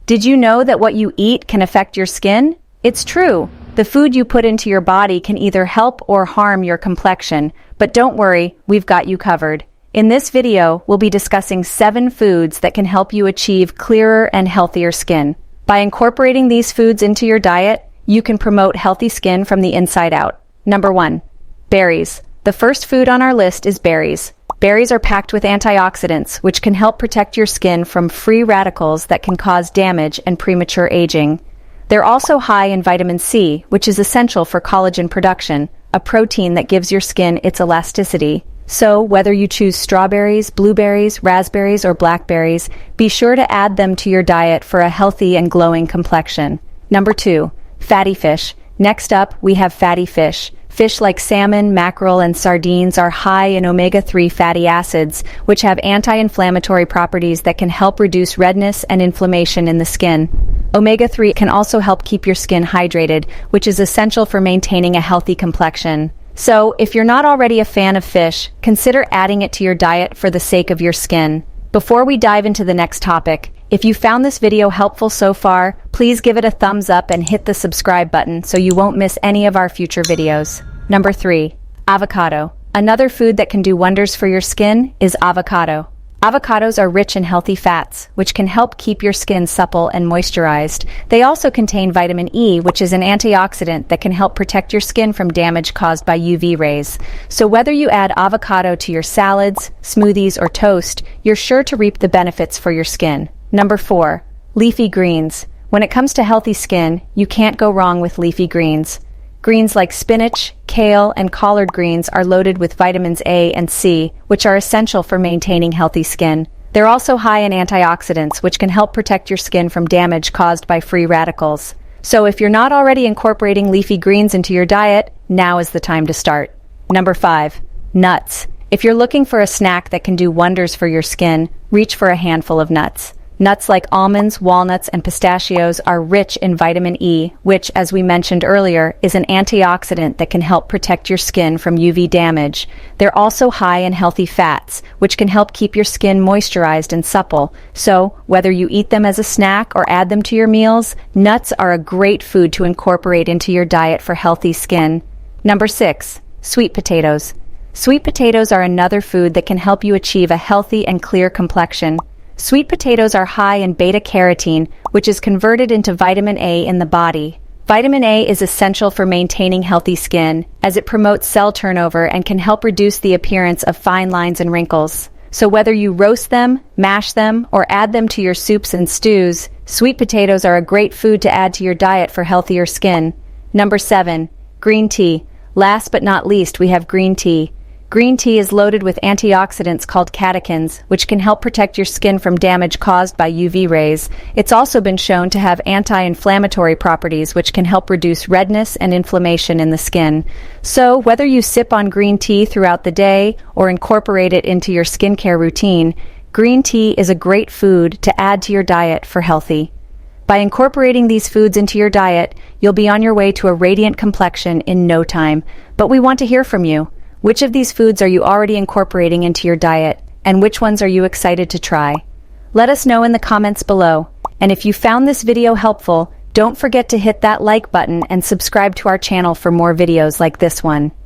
Did you know that what you eat can affect your skin? It's true. The food you put into your body can either help or harm your complexion, but don't worry, we've got you covered. In this video, we'll be discussing 7 foods that can help you achieve clearer and healthier skin. By incorporating these foods into your diet, you can promote healthy skin from the inside out. Number 1. Berries. The first food on our list is berries. Berries are packed with antioxidants, which can help protect your skin from free radicals that can cause damage and premature aging. They're also high in vitamin C, which is essential for collagen production, a protein that gives your skin its elasticity. So, whether you choose strawberries, blueberries, raspberries, or blackberries, be sure to add them to your diet for a healthy and glowing complexion. Number 2. Fatty fish. Next up, we have fatty fish. Fish like salmon, mackerel, and sardines are high in omega-3 fatty acids, which have anti-inflammatory properties that can help reduce redness and inflammation in the skin. Omega-3 can also help keep your skin hydrated, which is essential for maintaining a healthy complexion. So, if you're not already a fan of fish, consider adding it to your diet for the sake of your skin. Before we dive into the next topic, if you found this video helpful so far, please give it a thumbs up and hit the subscribe button so you won't miss any of our future videos. Number 3. Avocado. Another food that can do wonders for your skin is avocado. Avocados are rich in healthy fats, which can help keep your skin supple and moisturized. They also contain vitamin E, which is an antioxidant that can help protect your skin from damage caused by UV rays. So whether you add avocado to your salads, smoothies, or toast, you're sure to reap the benefits for your skin. Number 4. Leafy greens. When it comes to healthy skin, you can't go wrong with leafy greens. Greens like spinach, kale, and collard greens are loaded with vitamins A and C, which are essential for maintaining healthy skin. They're also high in antioxidants, which can help protect your skin from damage caused by free radicals. So if you're not already incorporating leafy greens into your diet, now is the time to start. Number 5. Nuts. If you're looking for a snack that can do wonders for your skin, reach for a handful of nuts. Nuts like almonds, walnuts, and pistachios are rich in vitamin E, which, as we mentioned earlier, is an antioxidant that can help protect your skin from UV damage. They're also high in healthy fats, which can help keep your skin moisturized and supple. So, whether you eat them as a snack or add them to your meals, nuts are a great food to incorporate into your diet for healthy skin. Number 6. Sweet potatoes. Sweet potatoes are another food that can help you achieve a healthy and clear complexion. Sweet potatoes are high in beta-carotene, which is converted into vitamin A in the body. Vitamin A is essential for maintaining healthy skin, as it promotes cell turnover and can help reduce the appearance of fine lines and wrinkles. So whether you roast them, mash them, or add them to your soups and stews, sweet potatoes are a great food to add to your diet for healthier skin. Number 7. Green tea. Last but not least, we have green tea. Green tea is loaded with antioxidants called catechins, which can help protect your skin from damage caused by UV rays. It's also been shown to have anti-inflammatory properties, which can help reduce redness and inflammation in the skin. So, whether you sip on green tea throughout the day or incorporate it into your skincare routine, green tea is a great food to add to your diet for healthy. By incorporating these foods into your diet, you'll be on your way to a radiant complexion in no time. But we want to hear from you. Which of these foods are you already incorporating into your diet, and which ones are you excited to try? Let us know in the comments below. And if you found this video helpful, don't forget to hit that like button and subscribe to our channel for more videos like this one.